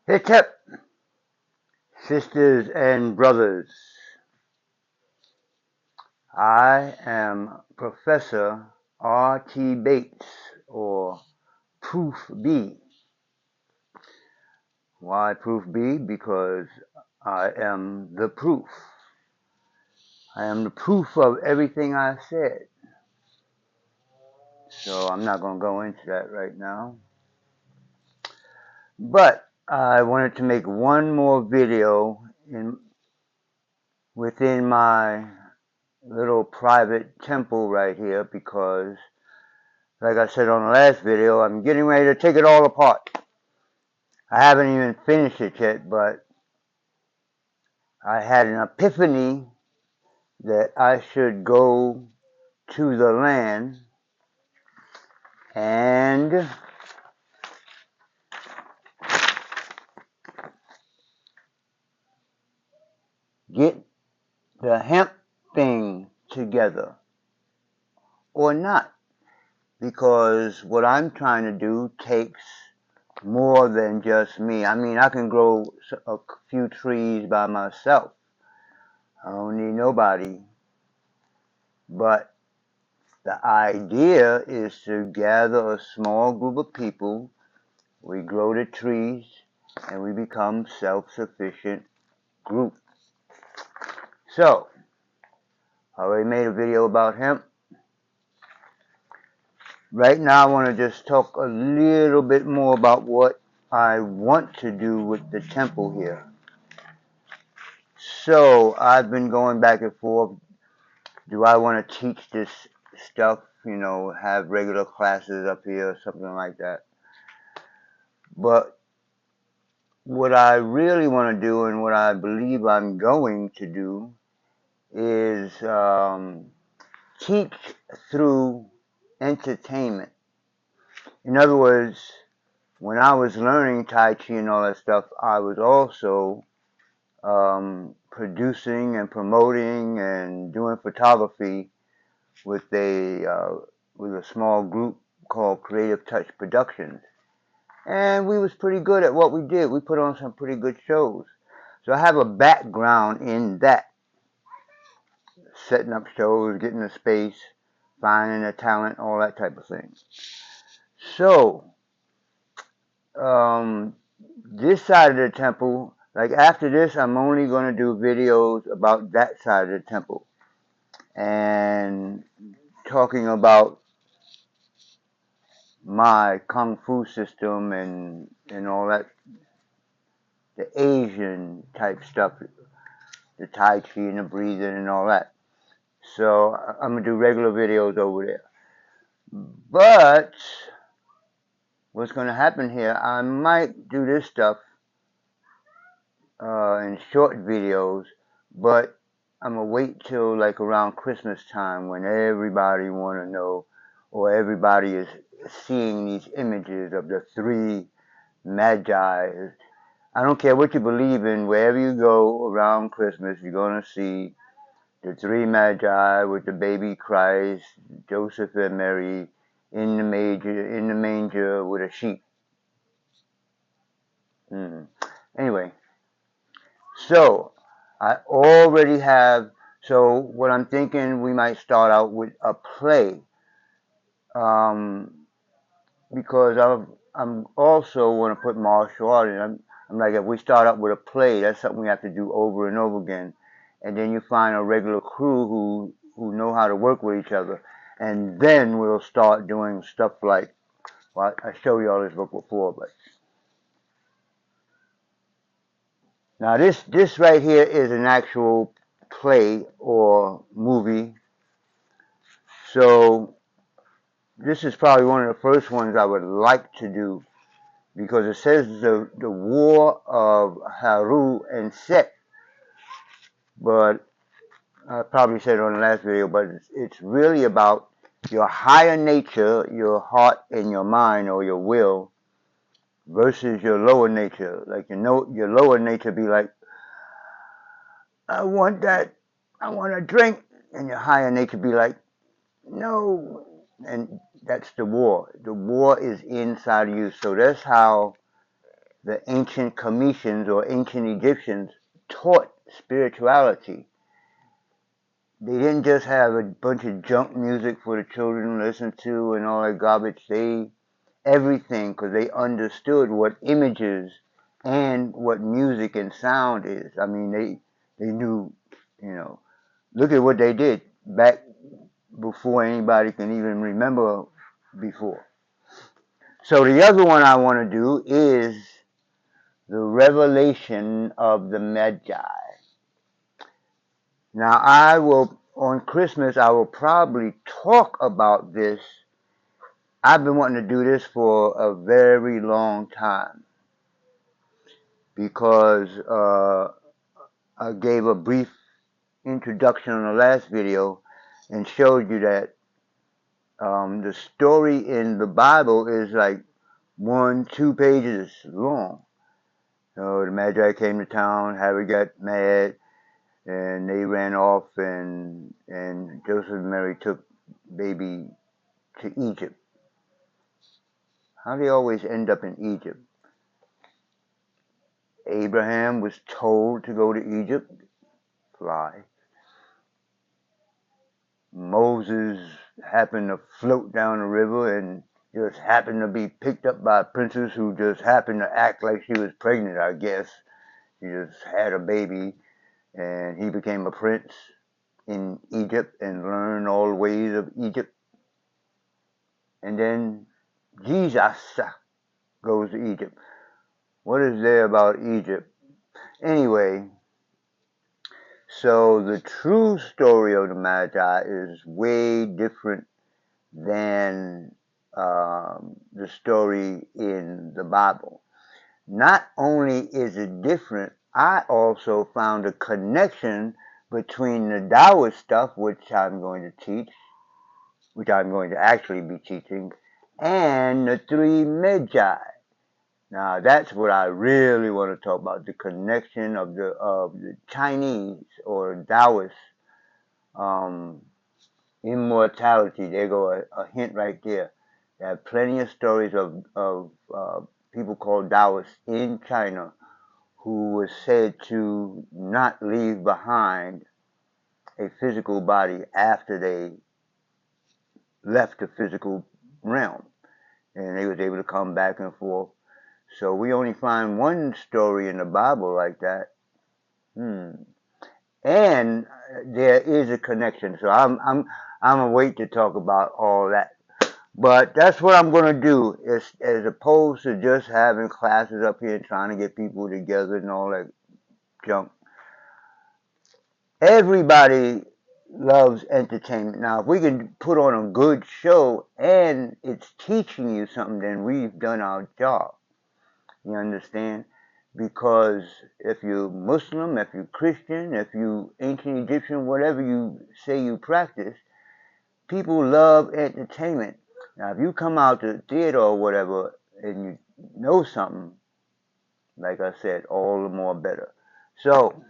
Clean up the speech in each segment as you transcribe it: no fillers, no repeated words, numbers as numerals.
Hip hip, sisters and brothers. I am Professor R.T. Bates, or Proof B. Why Proof B? Because I am the proof. I am the proof of everything I said. So I'm not going to go into that right now. But I wanted to make one more video within my little private temple right here because, like I said on the last video, I'm getting ready to take it all apart. I haven't even finished it yet, but I had an epiphany that I should go to the land and get the hemp thing together, or not, because what I'm trying to do takes more than just me. I mean, I can grow a few trees by myself. I don't need nobody. But the idea is to gather a small group of people. We grow the trees and we become self-sufficient group. So, I already made a video about hemp. Right now I want to just talk a little bit more about what I want to do with the temple here. So, I've been going back and forth. Do I want to teach this stuff, have regular classes up here or something like that? But what I really want to do and what I believe I'm going to do is teach through entertainment. In other words, when I was learning Tai Chi and all that stuff, I was also producing and promoting and doing photography with a small group called Creative Touch Productions. And we was pretty good at what we did. We put on some pretty good shows. So I have a background in that. Setting up shows, getting the space, finding the talent, all that type of thing. So, this side of the temple, like after this, I'm only going to do videos about that side of the temple. And talking about my Kung Fu system and all that, the Asian type stuff, the Tai Chi and the breathing and all that. So I'm going to do regular videos over there. But what's going to happen here, I might do this stuff in short videos, but I'm going to wait till like around Christmas time when everybody want to know, or everybody is seeing these images of the three magi. I don't care what you believe in, wherever you go around Christmas, you're going to see the three magi with the baby Christ, Joseph and Mary in the manger with a sheep. Anyway, so I already have. So what I'm thinking, we might start out with a play, because I'm also want to put martial art in. I'm like, if we start out with a play, that's something we have to do over and over again, and then you find a regular crew who know how to work with each other, and then we'll start doing stuff like, well, I showed you all this book before, but now this right here is an actual play or movie. So this is probably one of the first ones I would like to do, because it says the War of Haru and Set, but I probably said it on the last video, but it's really about your higher nature, your heart and your mind or your will, versus your lower nature. Like your lower nature be like, I want that, I want a drink, and your higher nature be like, no, and that's the war. The war is inside of you. So that's how the ancient Cometians or ancient Egyptians taught spirituality. They didn't just have a bunch of junk music for the children to listen to and all that garbage. They everything, because they understood what images and what music and sound is. I mean, they knew, you know. Look at what they did back before anybody can even remember before. So the other one I want to do is the revelation of the Magi. Now on Christmas, I will probably talk about this. I've been wanting to do this for a very long time because I gave a brief introduction on the last video and showed you that the story in the Bible is like 1-2 pages long. So the Magi came to town, Harry got mad, and they ran off, and Joseph and Mary took baby to Egypt. How do they always end up in Egypt? Abraham was told to go to Egypt, fly. Moses happened to float down the river and just happened to be picked up by a princess who just happened to act like she was pregnant, I guess. She just had a baby, and he became a prince in Egypt and learned all the ways of Egypt. And then Jesus goes to Egypt. What is there about Egypt? Anyway, so the true story of the Magi is way different than the story in the Bible. Not only is it different, I also found a connection between the Taoist stuff, which I'm going to teach, which I'm going to actually be teaching, and the three Magi. Now that's what I really want to talk about, the connection of the Chinese or Taoist immortality. There go a hint right there. There are plenty of stories of people called Taoists in China who were said to not leave behind a physical body after they left the physical realm, and they was able to come back and forth. So we only find one story in the Bible like that. And there is a connection. So I'm gonna wait to talk about all that. But that's what I'm gonna do, is as opposed to just having classes up here and trying to get people together and all that junk. Everybody loves entertainment. Now, if we can put on a good show and it's teaching you something, then we've done our job. You understand? Because if you're Muslim, if you're Christian, if you ancient Egyptian, whatever you say you practice, people love entertainment. Now, if you come out to the theater or whatever and you know something, like I said, all the more better. So,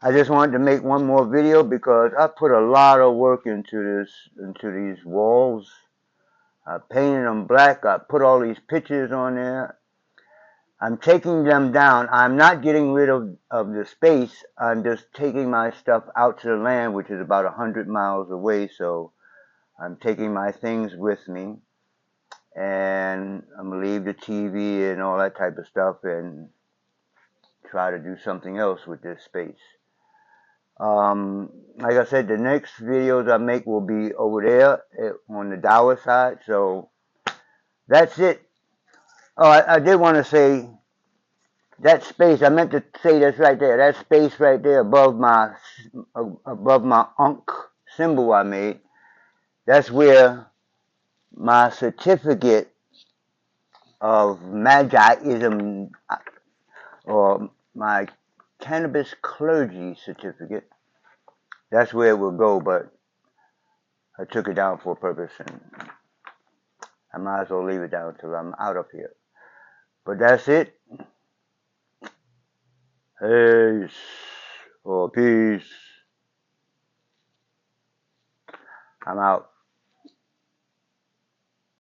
I just wanted to make one more video because I put a lot of work into these walls. I painted them black. I put all these pictures on there. I'm taking them down. I'm not getting rid of the space. I'm just taking my stuff out to the land, which is about 100 miles away. So I'm taking my things with me, and I'm going to leave the TV and all that type of stuff and try to do something else with this space. Like I said, the next videos I make will be over there on the Taoist side. So that's it. Oh, I did want to say that space. I meant to say this right there. That space right there above my Ankh symbol I made. That's where my certificate of Magiism, or my cannabis clergy certificate. That's where it will go, but I took it down for a purpose, and I might as well leave it down until I'm out of here. But that's it. Peace. Or peace. I'm out.